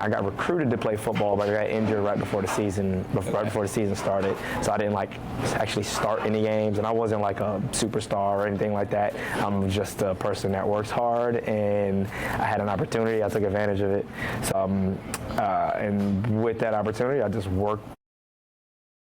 I got recruited to play football, but I got injured right before the season started. So I didn't like actually start any games, and I wasn't like a superstar or anything like that. I'm just a person that works hard, and I had an opportunity. I took advantage of it. So, and with that opportunity, I just worked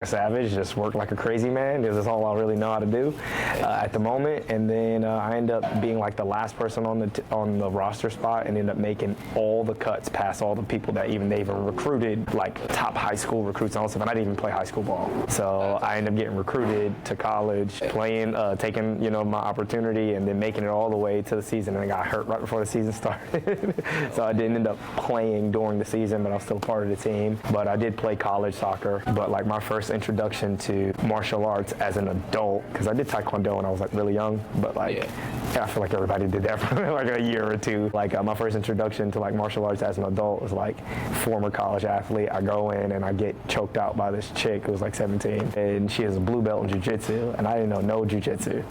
savage, just worked like a crazy man, because that's all I really know how to do at the moment. And then I ended up being like the last person on the roster spot, and ended up making all the cuts past all the people that they even recruited, like top high school recruits and all stuff. And I didn't even play high school ball, so I ended up getting recruited to college, playing, taking my opportunity, and then making it all the way to the season. And I got hurt right before the season started, so I didn't end up playing during the season, but I was still part of the team. But I did play college soccer. But like my first introduction to martial arts as an adult, because I did Taekwondo when I was like really young, but like I feel like everybody did that for like a year or two. Like my first introduction to like martial arts as an adult was like former college athlete. I go in and I get choked out by this chick who was like 17, and she has a blue belt in jiu-jitsu, and I didn't know no jiu-jitsu.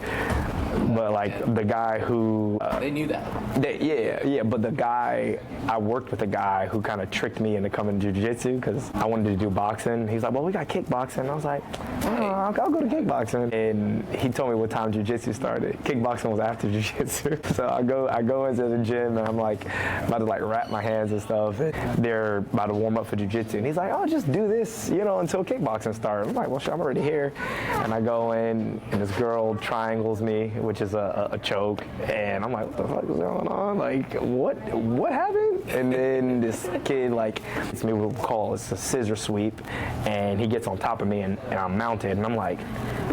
But like the guy who they knew that. But the guy, I worked with a guy who kind of tricked me into coming to jiu-jitsu because I wanted to do boxing. He's like, well, we got kickboxing. And I was like, I'll go to kickboxing. And he told me what time jiu-jitsu started. Kickboxing was after jiu-jitsu. So I go into the gym, and I'm like about to like wrap my hands and stuff. And they're about to warm up for jiu-jitsu, and he's like, oh, just do this, until kickboxing starts. I'm like, well, shit, I'm already here. And I go in, and this girl triangles me, which is a choke, and I'm like, what the fuck is going on? Like, what happened? And then this kid, like, it's me, we'll call it's a scissor sweep, and he gets on top of me, and I'm mounted, and I'm like,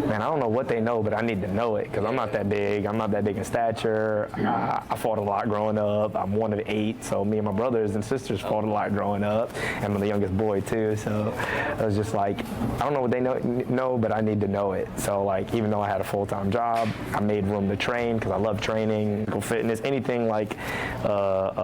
man, I don't know what they know, but I need to know it, because I'm not that big. I'm not that big in stature. I fought a lot growing up. I'm one of 8, so me and my brothers and sisters fought a lot growing up, and I'm the youngest boy too, so I was just like, I don't know what they know, but I need to know it. So like, even though I had a full-time job, I made room to train because I love training, fitness, anything like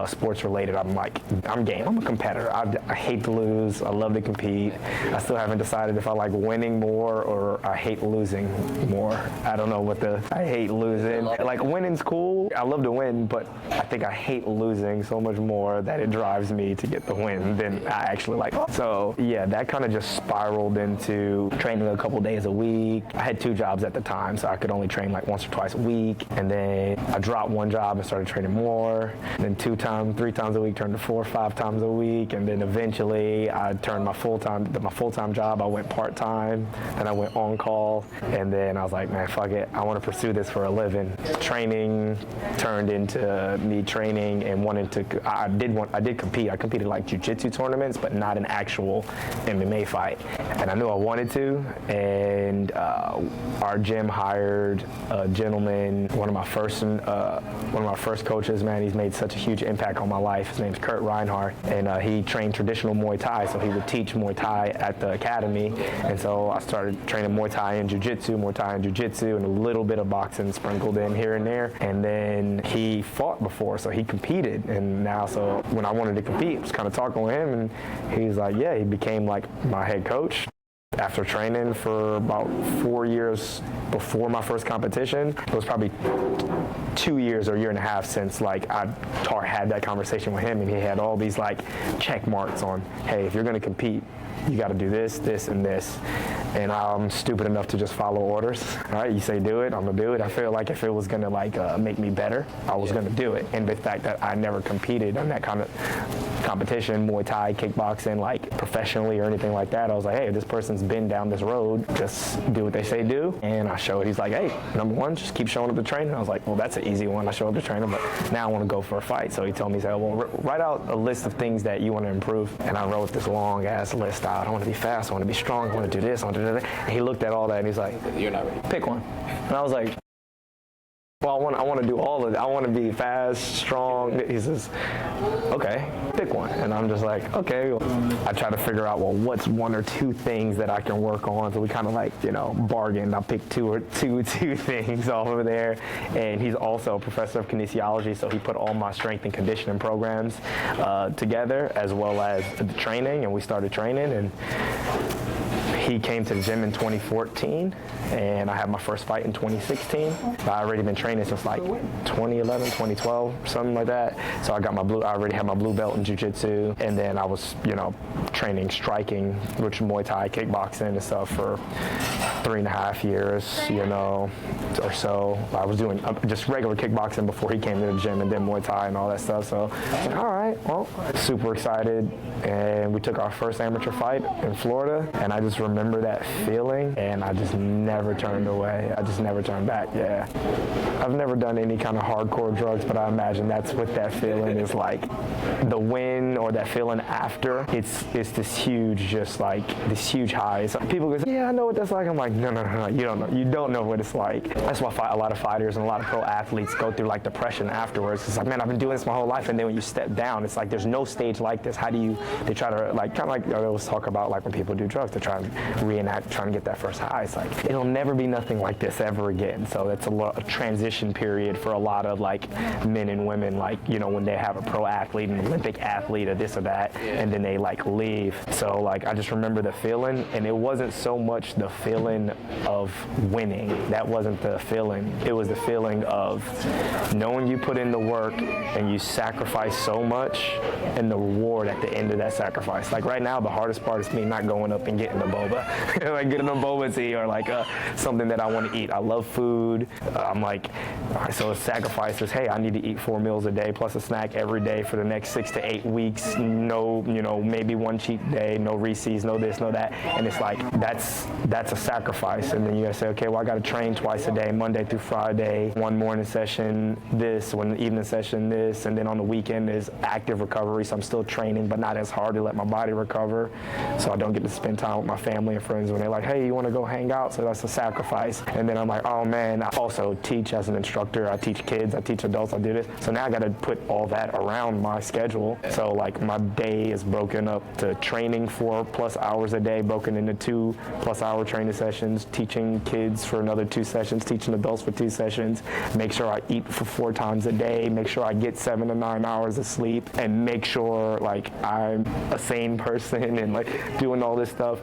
sports related. I'm game. I'm a competitor. I hate to lose. I love to compete. I still haven't decided if I like winning more or I hate losing more. I don't know I hate losing. Like winning's cool. I love to win, but I think I hate losing so much more that it drives me to get the win than I actually like. So yeah, that kind of just spiraled into training a couple days a week. I had 2 jobs at the time, so I could only train like once or twice a week. And then I dropped one job and started training more. And then 3 times a week turned to 4 or 5 times a week. And then eventually I turned my full-time job. I went part-time, and I went on call. And then I was like, man, fuck it. I want to pursue this for a living. Training turned into me training and wanting to. I did compete. I competed like jiu-jitsu tournaments, but not an actual MMA fight. And I knew I wanted to. And our gym hired a gentleman, one of my first coaches. Man, he's made such a huge impact on my life. His name's Kurt Reinhardt, and he trained traditional Muay Thai, so he would teach Muay Thai at the academy. And so I started training Muay Thai and jiu-jitsu, and a little bit of boxing sprinkled in here and there. And then he fought before, so he competed. And now, so when I wanted to compete, I was kind of talking with him, and he's like, yeah, he became like my head coach. After training for about 4 years before my first competition, it was probably 2 years or a year and a half since like I had that conversation with him, and he had all these like check marks on, hey, if you're going to compete, you got to do this, this, and this. And I'm stupid enough to just follow orders. All right, you say do it, I'm gonna do it. I feel like if it was gonna like make me better, I was gonna do it. And the fact that I never competed on that kind of competition, Muay Thai, kickboxing, like professionally or anything like that, I was like, hey, this person's been down this road, just do what they say do. And I showed, he's like, hey, number 1, just keep showing up to training. I was like, well, that's an easy one. I show up to training, but now I want to go for a fight. So he told me, he said, well, write out a list of things that you want to improve. And I wrote this long ass list out. I want to be fast, I want to be strong, I want to do this, I want to do that. And he looked at all that and he's like, you're not ready. Pick one. And I was like, well, I want to do all of it. I want to be fast, strong. He says, okay, pick one. And I'm just like, okay. I try to figure out, well, what's 1 or 2 things that I can work on. So we kind of like, bargained. I picked two things off of there. And he's also a professor of kinesiology, so he put all my strength and conditioning programs together, as well as the training. And we started training, and he came to the gym in 2014, and I had my first fight in 2016. I already been training since like 2011, 2012, something like that. So I already had my blue belt in jiu-jitsu, and then I was, training striking, which Muay Thai, kickboxing and stuff for 3.5 years, or so. I was doing just regular kickboxing before he came to the gym, and then Muay Thai and all that stuff. So I was like, all right, well, super excited. And we took our first amateur fight in Florida, and I just remember that feeling, and I just never turned away. I just never turned back, yeah. I've never done any kind of hardcore drugs, but I imagine that's what that feeling is like. The win or that feeling after, it's this huge, just like this huge high. So people go, yeah, I know what that's like. I'm like, no, you don't know. You don't know what it's like. That's why a lot of fighters and a lot of pro athletes go through like depression afterwards. It's like, man, I've been doing this my whole life, and then when you step down, it's like there's no stage like this. How do you? They try to like kind of like I always talk about like when people do drugs, they try and reenact, trying to get that first high. It's like it'll never be nothing like this ever again. So it's a transition period for a lot of like men and women, like when they have a pro athlete, an Olympic athlete, or this or that, and then they like leave. So like I just remember the feeling, and it wasn't so much the feeling of winning. That wasn't the feeling. It was the feeling of knowing you put in the work and you sacrifice so much, and the reward at the end of that sacrifice. Like right now, the hardest part is me not going up and getting a boba, like getting a boba tea or like something that I want to eat. I love food. I'm like, so it's sacrifices. Hey, I need to eat 4 meals a day plus a snack every day for the next 6 to 8 weeks. No, maybe one cheat day, no Reese's, no this, no that. And it's like, that's a sacrifice. And then you gotta say, okay, well, I gotta train twice a day, Monday through Friday, one morning session, this, one evening session, this, and then on the weekend is active recovery. So I'm still training, but not as hard to let my body recover. So I don't get to spend time with my family and friends when they're like, hey, you wanna go hang out? So that's a sacrifice. And then I'm like, oh man, I also teach as an instructor. I teach kids, I teach adults, I do this. So now I gotta put all that around my schedule. So like my day is broken up to training 4+ hours a day, broken into 2+ hour training sessions, teaching kids for another 2 sessions, teaching adults for 2 sessions, make sure I eat for 4 times a day, make sure I get 7 to 9 hours of sleep, and make sure like I'm a sane person and like doing all this stuff.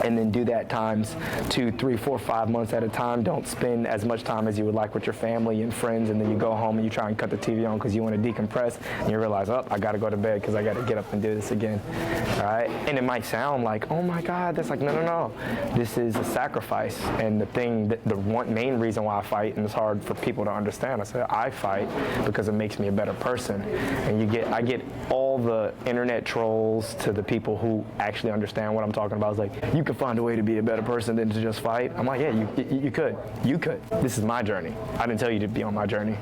And then do that times 2, 3, 4, 5 months at a time. Don't spend as much time as you would like with your family and friends, and then you go home and you try and cut the TV on because you want to decompress, and you realize, oh, I got to go to bed because I got to get up and do this again. All right? And it might sound like, oh my God, that's like, no. This is a sacrifice. And the one main reason why I fight, and it's hard for people to understand, I fight because it makes me a better person. And I get all the internet trolls to the people who actually understand what I'm talking about. It's like, you can find a way to be a better person than to just fight. I'm like, yeah, you could. You could. This is my journey. I didn't tell you to be on my journey.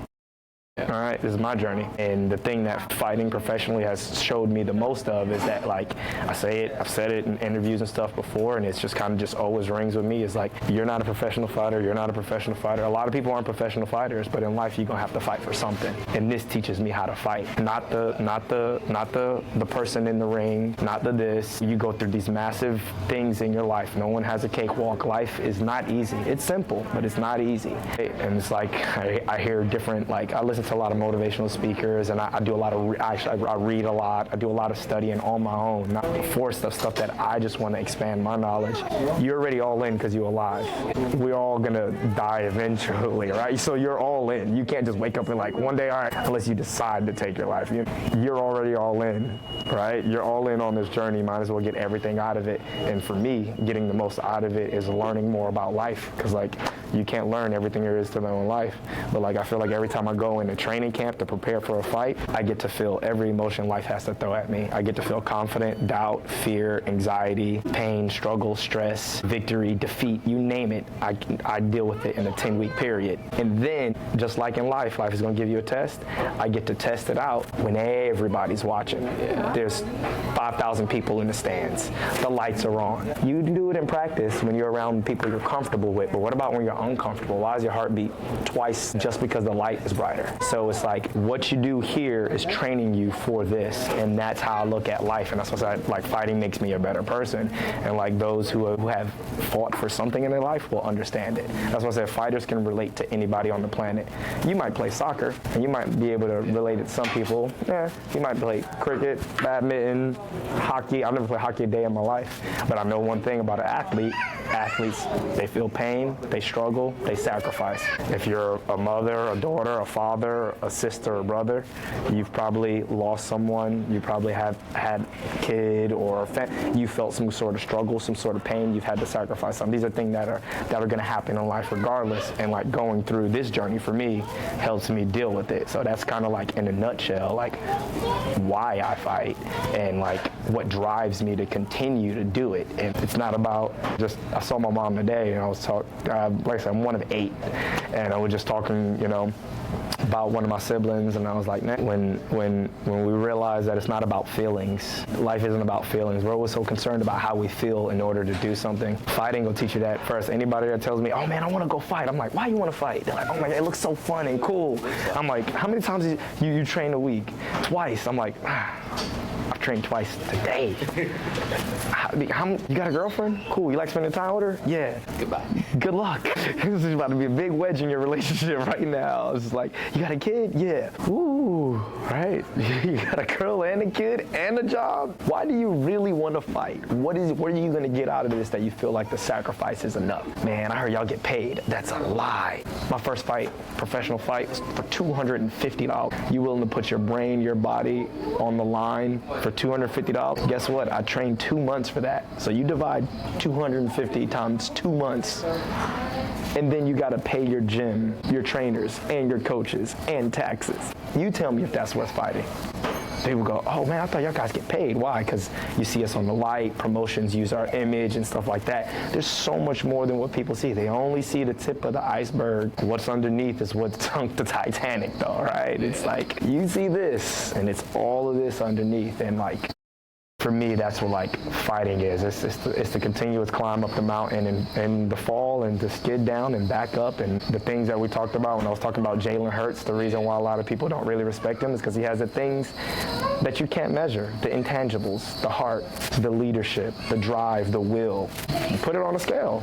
All right, this is my journey. And the thing that fighting professionally has showed me the most of is that, like, I've said it in interviews and stuff before, and it's just kind of just always rings with me. It's like, you're not a professional fighter, you're not a professional fighter. A lot of people aren't professional fighters, but in life you're gonna have to fight for something. And this teaches me how to fight. Not the person in the ring, not the this. You go through these massive things in your life. No one has a cakewalk. Life is not easy. It's simple, but it's not easy. And it's like, I hear different, like, I listen to a lot of motivational speakers, and I do a lot of, I read a lot, I do a lot of studying on my own, not for stuff that I just want to expand my knowledge. You're already all in because you're alive. We're all gonna die eventually, right? So you're all in. You can't just wake up and like, one day, all right, unless you decide to take your life. You're already all in, right? You're all in on this journey. Might as well get everything out of it. And for me, getting the most out of it is learning more about life, because like, you can't learn everything there is to know in life. But like, I feel like every time I go in a training camp to prepare for a fight, I get to feel every emotion life has to throw at me. I get to feel confident, doubt, fear, anxiety, pain, struggle, stress, victory, defeat, you name it. I deal with it in a 10-week period. And then, just like in life is gonna give you a test. I get to test it out when everybody's watching. There's 5,000 people in the stands. The lights are on. You do it in practice when you're around people you're comfortable with, but what about when you're uncomfortable? Why is your heart beat twice just because the light is brighter? So it's like, what you do here is training you for this, and that's how I look at life. And that's what I like, fighting makes me a better person. And like, those who have fought for something in their life will understand it. That's why I said fighters can relate to anybody on the planet. You might play soccer, and you might be able to relate it to some people. Yeah, you might play cricket, badminton, hockey. I've never played hockey a day in my life, but I know one thing about an athlete. Athletes, they feel pain, they struggle, they sacrifice. If you're a mother, a daughter, a father, a sister, a brother, you've probably lost someone, you probably have had a kid, or you felt some sort of struggle, some sort of pain, you've had to sacrifice something. These are things that are going to happen in life regardless, and like going through this journey for me helps me deal with it. So that's kind of like in a nutshell, like why I fight and like what drives me to continue to do it. And it's not about just, I saw my mom today and I was talking, like I said, I'm one of 8, and I was just talking, you know, about one of my siblings, and I was like, man, when we realize that it's not about feelings, life isn't about feelings. We're always so concerned about how we feel in order to do something. Fighting will teach you that first. Anybody that tells me, oh man, I want to go fight, I'm like, why you want to fight? They're like, oh my God, it looks so fun and cool. I'm like, how many times you train a week? Twice. I'm like, I've trained twice today. You got a girlfriend? Cool. You like spending time with her? Yeah. Goodbye. Good luck. This is about to be a big wedge in your relationship right now. It's just like, you got a kid? Yeah. Ooh, right? You got a girl and a kid and a job? Why do you really want to fight? What are you going to get out of this that you feel like the sacrifice is enough? Man, I heard y'all get paid. That's a lie. My first fight, professional fight, was for $250. You willing to put your brain, your body on the line for $250? Guess what? I trained 2 months for that. So you divide 250 times 2 months, and then you got to pay your gym, your trainers, and your coaches, and taxes. You tell me if that's worth fighting. People go, oh man, I thought y'all guys get paid. Why? Because you see us on the light, promotions use our image and stuff like that. There's so much more than what people see. They only see the tip of the iceberg. What's underneath is what sunk the Titanic though, right? It's like, you see this, and it's all of this underneath, and like, for me, that's what like fighting is. It's the continuous climb up the mountain and the fall and the skid down and back up, and the things that we talked about when I was talking about Jalen Hurts. The reason why a lot of people don't really respect him is because he has the things that you can't measure, the intangibles, the heart, the leadership, the drive, the will. You put it on a scale.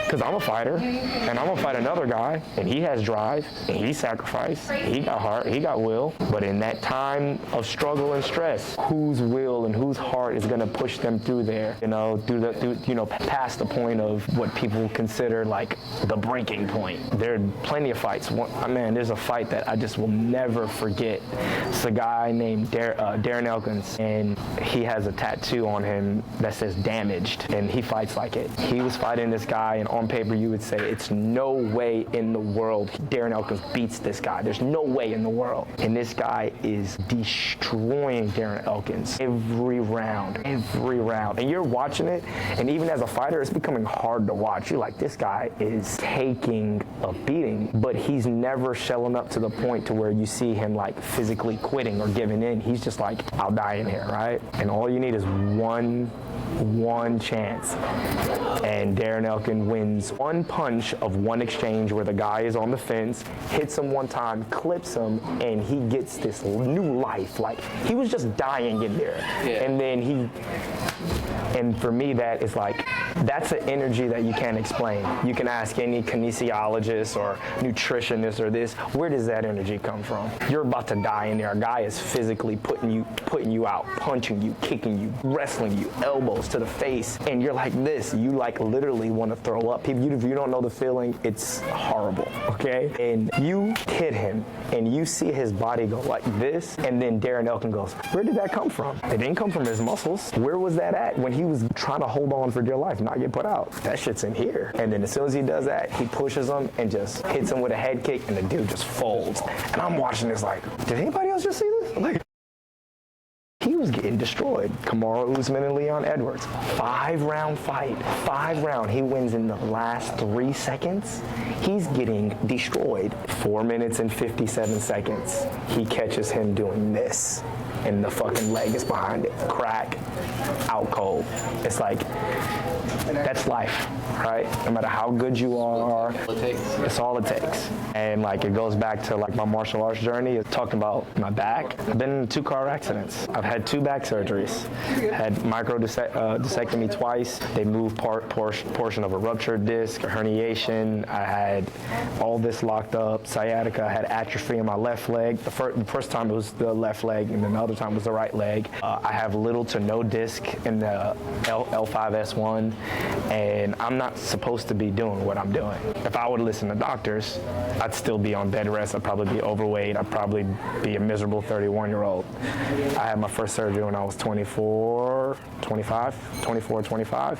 Because I'm a fighter, and I'm gonna fight another guy, and he has drive, and he sacrificed, he got heart, he got will. But in that time of struggle and stress, whose will and whose heart is gonna push them through there? You know, past the point of what people consider like the breaking point. There are plenty of fights. Man, there's a fight that I just will never forget. It's a guy named Darren Elkins, and he has a tattoo on him that says "damaged," and he fights like it. He was fighting this guy, and on paper you would say it's no way in the world Darren Elkins beats this guy. There's no way in the world. And this guy is destroying Darren Elkins every round. And you're watching it, and even as a fighter, it's becoming hard to watch. You're like, this guy is taking a beating, but he's never shelling up to the point to where you see him like physically quitting or giving in. He's just like, I'll die in here, right? And all you need is one chance, and Darren Elkins wins one punch of one exchange where the guy is on the fence, hits him one time, clips him, and he gets this new life. Like, he was just dying in there. Yeah. And then and for me, that is like, that's an energy that you can't explain. You can ask any kinesiologist or nutritionist or this, where does that energy come from? You're about to die in there. A guy is physically putting you out, punching you, kicking you, wrestling you, elbows to the face, and you're like this. You like literally want to throw up. If you don't know the feeling, it's horrible, okay? And you hit him, and you see his body go like this, and then Darren Elkins goes, where did that come from? It didn't come from his muscles. Where was that at when he was trying to hold on for dear life, not get put out? That shit's in here. And then as soon as he does that, he pushes him and just hits him with a head kick, and the dude just folds. And I'm watching this like, did anybody else just see this? Like, he was getting destroyed. Kamaru Usman and Leon Edwards. 5-round fight. 5 round. He wins in the last 3 seconds. He's getting destroyed. 4 minutes and 57 seconds. He catches him doing this, and the fucking leg is behind it. Crack. Out cold. It's like, that's life, right? No matter how good you are, it's all it takes. And like, it goes back to like my martial arts journey. Talking about my back. I've been in 2 car accidents. I've had 2 back surgeries. Had micro discectomy twice. They moved portion of a ruptured disc, a herniation. I had all this locked up, sciatica. I had atrophy in my left leg. The first time it was the left leg, and then the other time was the right leg. I have little to no disc disc in the L5S1, and I'm not supposed to be doing what I'm doing. If I would listen to doctors, I'd still be on bed rest. I'd probably be overweight. I'd probably be a miserable 31-year-old. I had my first surgery when I was 24, 25.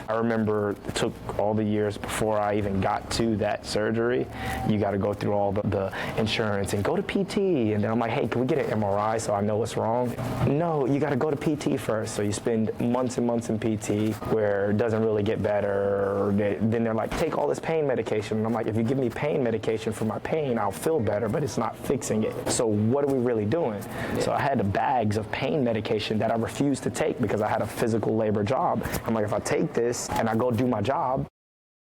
I remember it took all the years before I even got to that surgery. You got to go through all the insurance and go to PT. And then I'm like, hey, can we get an MRI so I know what's wrong? No, you got to go to PT first. So you spend months and months in PT where it doesn't really get better. Then they're like, take all this pain medication. And I'm like, if you give me pain medication for my pain, I'll feel better, but it's not fixing it. So what are we really doing? So I had bags of pain medication that I refused to take because I had a physical labor job. I'm like, if I take this and I go do my job,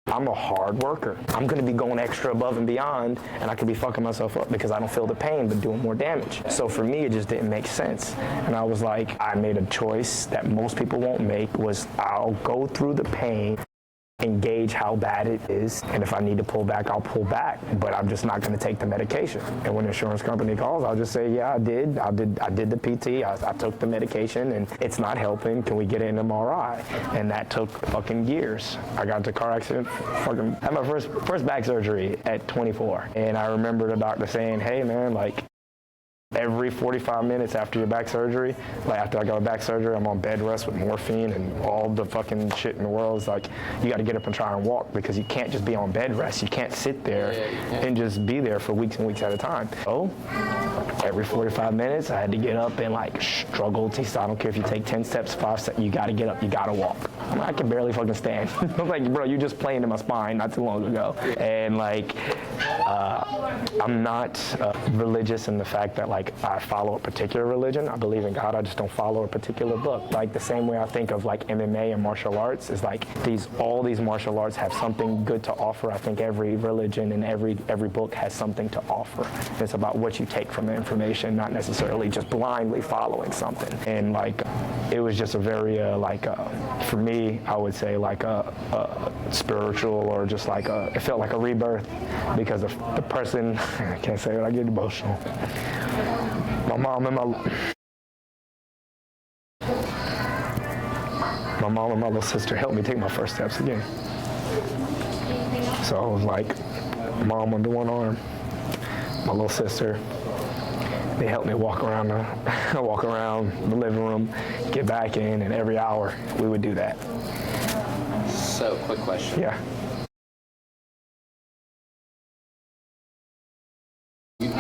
I'm a hard worker. I'm gonna be going extra above and beyond, and I could be fucking myself up because I don't feel the pain but doing more damage. So for me, it just didn't make sense. And I was like, I made a choice that most people won't make, was I'll go through the pain and gauge how bad it is, and if I need to pull back, I'll pull back, but I'm just not going to take the medication. And when the insurance company calls, I'll just say, yeah, I did the PT, I took the medication, and it's not helping. Can we get an MRI? And that took fucking years. I got into a car accident, had my first back surgery at 24, and I remember the doctor saying, hey man, like, every 45 minutes after your back surgery, like after I got back surgery, I'm on bed rest with morphine and all the fucking shit in the world. It's like, you got to get up and try and walk because you can't just be on bed rest. You can't sit there and just be there for weeks and weeks at a time. So every 45 minutes, I had to get up and like struggle to, I don't care if you take 10 steps, 5 steps, you got to get up, you got to walk. I'm like, I can barely fucking stand. I'm like, bro, you just playing in my spine not too long ago. And like, I'm not religious in the fact that like I follow a particular religion. I believe in God. I just don't follow a particular book. Like the same way I think of like MMA and martial arts is like all these martial arts have something good to offer. I think every religion and every book has something to offer. It's about what you take from the information, not necessarily just blindly following something. And like, it was just a very for me, I would say like a spiritual or just like it felt like a rebirth because of the person. I can't say it. I get emotional. My mom and my little sister helped me take my first steps again. So I was like, mom under one arm, my little sister. They helped me walk around the living room, get back in, and every hour we would do that. So, quick question. Yeah.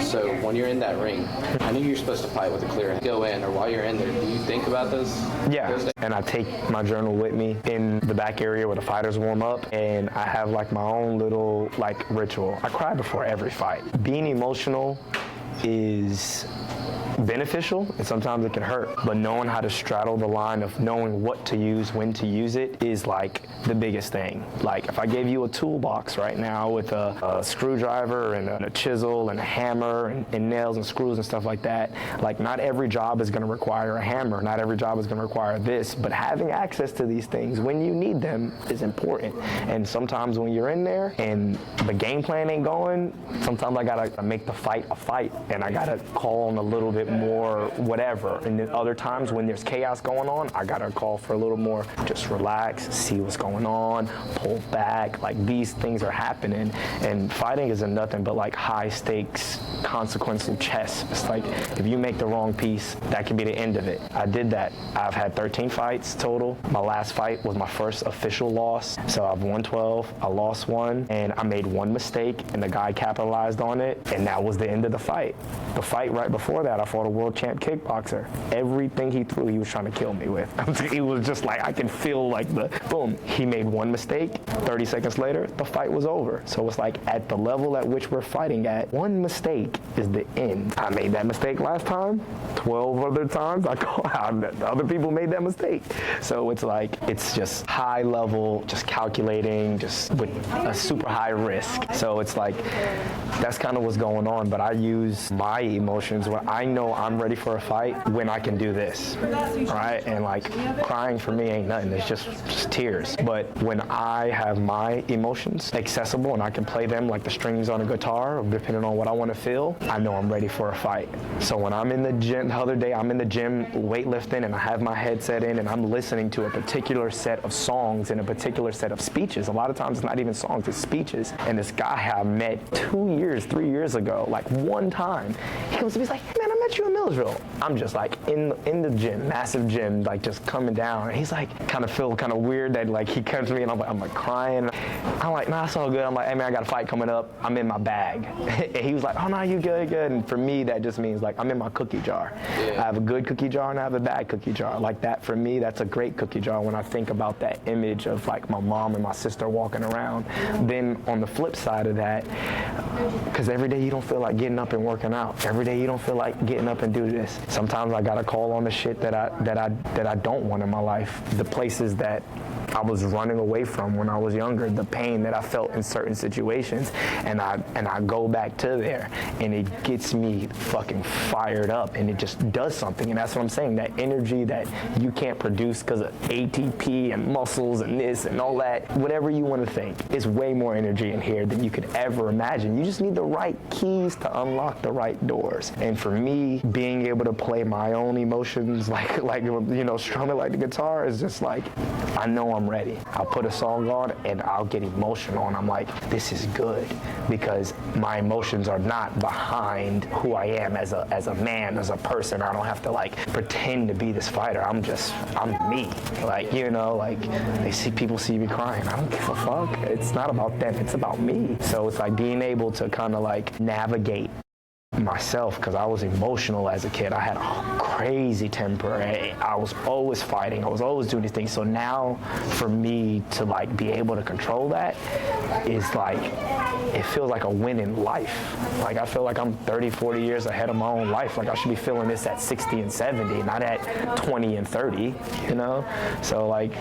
So when you're in that ring, I knew you're supposed to fight with a clear head. Go in, or while you're in there, do you think about those? Yeah, and I take my journal with me in the back area where the fighters warm up, and I have like my own little like ritual. I cry before every fight. Being emotional is beneficial and sometimes it can hurt, but knowing how to straddle the line of knowing what to use, when to use it is like the biggest thing. Like if I gave you a toolbox right now with a screwdriver and a chisel and a hammer and nails and screws and stuff like that, like not every job is going to require a hammer, not every job is going to require this, but having access to these things when you need them is important. And sometimes when you're in there and the game plan ain't going, sometimes I gotta make the fight a fight and I gotta call on a little bit more whatever. And then other times when there's chaos going on, I gotta call for a little more just relax, see what's going on, pull back. Like these things are happening, and fighting isn't nothing but like high stakes consequential chess. It's like if you make the wrong piece, that can be the end of it. I did that. I've had 13 fights total. My last fight was my first official loss. So I've won 12, I lost 1, and I made 1 mistake and the guy capitalized on it, and that was the end of the fight. The fight right before that, I fought a world champ kickboxer. Everything he threw, he was trying to kill me with. It was just like, I can feel like the boom. He made 1 mistake, 30 seconds later, the fight was over. So it's like at the level at which we're fighting at, 1 mistake is the end. I made that mistake last time, 12 other times, other people made that mistake. So it's like, it's just high level, just calculating, just with a super high risk. So it's like, that's kind of what's going on, but I use my emotions when I know know I'm ready for a fight when I can do this, right? And like crying for me ain't nothing. It's just tears. But when I have my emotions accessible and I can play them like the strings on a guitar, depending on what I want to feel, I know I'm ready for a fight. So when I'm in the gym, the other day I'm in the gym weightlifting and I have my headset in and I'm listening to a particular set of songs and a particular set of speeches. A lot of times it's not even songs, it's speeches. And this guy I met 3 years ago, like one time, he comes to me, he's like, hey man, I met you in Millersville. I'm just like in the gym, massive gym, like just coming down. And he's like, kind of feel kind of weird that like he comes to me and I'm like crying. I'm like, nah, it's all good. I'm like, hey man, I got a fight coming up. I'm in my bag. And he was like, oh no, you good. And for me, that just means like I'm in my cookie jar. Yeah. I have a good cookie jar and I have a bad cookie jar. Like that, for me, that's a great cookie jar when I think about that image of like my mom and my sister walking around. Then on the flip side of that, because every day you don't feel like getting up and working out. Every day you don't feel like getting up and do this. Sometimes I gotta call on the shit that I don't want in my life. The places that I was running away from when I was younger, the pain that I felt in certain situations, and I go back to there, and it gets me fucking fired up, and it just does something. And that's what I'm saying, that energy that you can't produce because of ATP and muscles and this and all that, whatever you want to think, is way more energy in here than you could ever imagine. You just need the right keys to unlock the right doors. And for me, being able to play my own emotions, like you know, strumming like the guitar, is just like, I know I'm ready. I'll put a song on and I'll get emotional, and I'm like, this is good, because my emotions are not behind who I am as a man, as a person. I don't have to like pretend to be this fighter. I'm me. Like, you know, like people see me crying. I don't give a fuck. It's not about them. It's about me. So it's like being able to kind of like navigate myself, because I was emotional as a kid. I had a crazy temper. I was always fighting. I was always doing these things. So now for me to like be able to control that is like, it feels like a win in life. Like I feel like I'm 30, 40 years ahead of my own life. Like I should be feeling this at 60 and 70, not at 20 and 30, you know? So like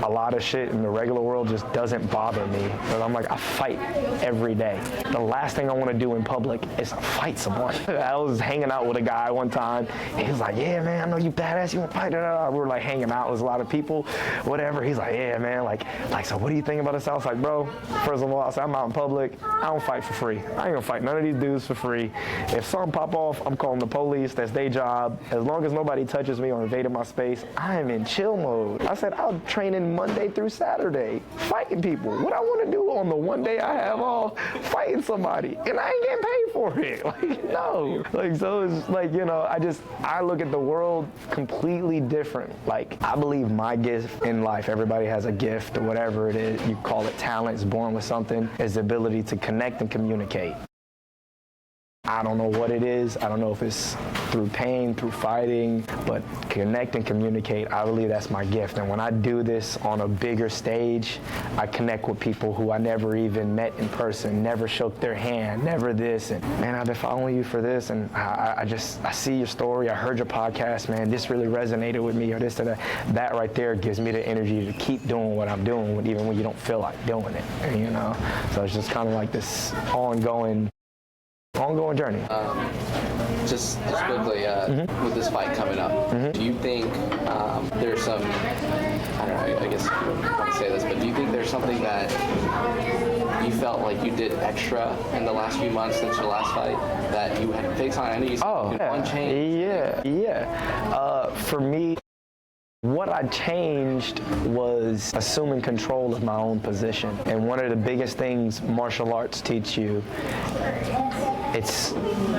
a lot of shit in the regular world just doesn't bother me, because I'm like, I fight every day. The last thing I want to do in public is fight someone. I was hanging out with a guy one time, and he was like, yeah, man, I know you badass, you want to fight? We were like hanging out, with a lot of people, whatever. He's like, yeah, man, like, so what do you think about this? I was like, bro, first of all, I said, I'm out in public, I don't fight for free. I ain't gonna fight none of these dudes for free. If something pop off, I'm calling the police, that's their job. As long as nobody touches me or invaded my space, I am in chill mode. I said, I'll training Monday through Saturday, fighting people. What I want to do on the one day I have off, fighting somebody, and I ain't getting paid for it. Like, no. Like, so it's like, you know, I look at the world completely different. Like, I believe my gift in life, everybody has a gift or whatever it is, you call it talent, is born with something, is the ability to connect and communicate. I don't know what it is. I don't know if it's through pain, through fighting, but connect and communicate, I believe that's my gift. And when I do this on a bigger stage, I connect with people who I never even met in person, never shook their hand, never this. And man, I've been following you for this, and I see your story. I heard your podcast, man. This really resonated with me, or this or that. That right there gives me the energy to keep doing what I'm doing, even when you don't feel like doing it, you know? So it's just kind of like this ongoing journey. Just quickly, with this fight coming up, do you think there's some, I don't know, I guess you don't want to say this, but do you think there's something that you felt like you did extra in the last few months since your last fight that you had to fix on? I know you said you did one change. Yeah. For me, what I changed was assuming control of my own position. And one of the biggest things martial arts teach you, it's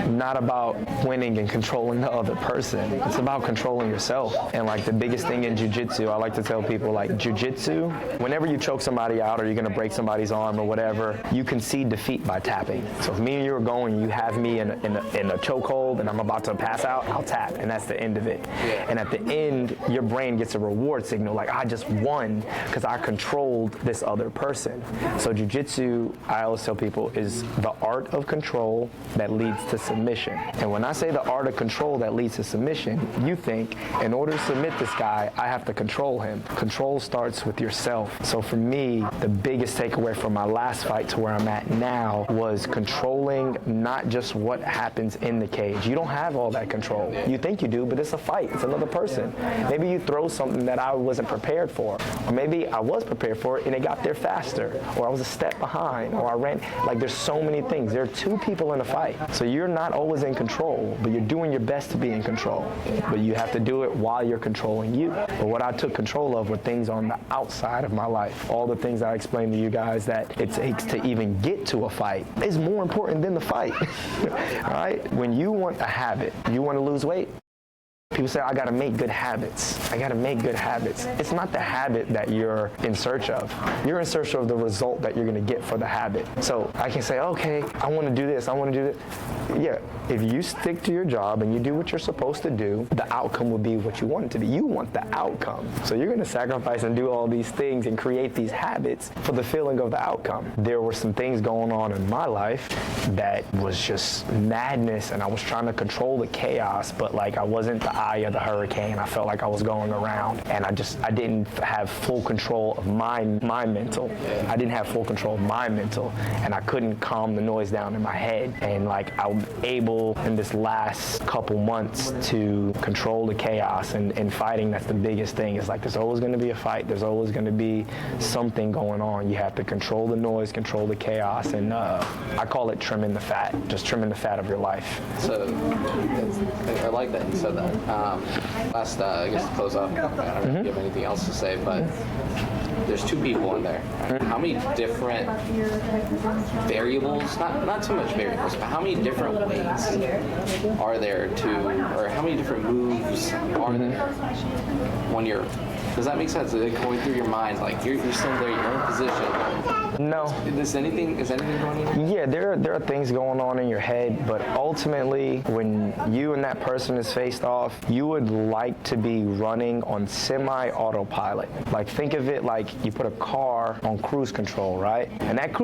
not about winning and controlling the other person. It's about controlling yourself. And like the biggest thing in jiu-jitsu, I like to tell people, like jiu-jitsu, whenever you choke somebody out or you're gonna break somebody's arm or whatever, you concede defeat by tapping. So if me and you are going, you have me in a chokehold and I'm about to pass out, I'll tap, and that's the end of it. Yeah. And at the end, your brain brain gets a reward signal, like I just won because I controlled this other person. So jiu-jitsu, I always tell people, is the art of control that leads to submission. And when I say the art of control that leads to submission, you think, in order to submit this guy, I have to control him. Control starts with yourself. So for me, the biggest takeaway from my last fight to where I'm at now was controlling not just what happens in the cage. You don't have all that control. You think you do, but it's a fight. It's another person. Maybe you throw something that I wasn't prepared for. Or maybe I was prepared for it and it got there faster. Or I was a step behind. Or I ran. Like, there's so many things. There are two people in a fight. So you're not always in control, but you're doing your best to be in control. But you have to do it while you're controlling you. But what I took control of were things on the outside of my life. All the things I explained to you guys that it takes to even get to a fight is more important than the fight. All right? When you want a habit, you want to lose weight, people say, I got to make good habits. I got to make good habits. It's not the habit that you're in search of. You're in search of the result that you're going to get for the habit. So I can say, okay, I want to do this. I want to do this. Yeah, if you stick to your job and you do what you're supposed to do, the outcome will be what you want it to be. You want the outcome. So you're going to sacrifice and do all these things and create these habits for the feeling of the outcome. There were some things going on in my life that was just madness, and I was trying to control the chaos, but like I wasn't the eye of the hurricane. I felt like I was going around, and I didn't have full control of my mental. I didn't have full control of my mental, and I couldn't calm the noise down in my head. And like I was able in this last couple months to control the chaos, and in fighting, that's the biggest thing. It's like there's always going to be a fight. There's always going to be something going on. You have to control the noise, control the chaos, and I call it trimming the fat, just trimming the fat of your life. So I like that you said that. Last, I guess to close off, I don't know if you have anything else to say, but there's two people in there. How many different variables, not too much variables, but how many different ways are there to, or how many different moves are there when you're, does that make sense? Like going through your mind, like you're still there, you're in position. No. Is anything going on? Yeah, there are things going on in your head, but ultimately, when you and that person is faced off, you would like to be running on semi-autopilot. Like, think of it like you put a car on cruise control, right? And that cruise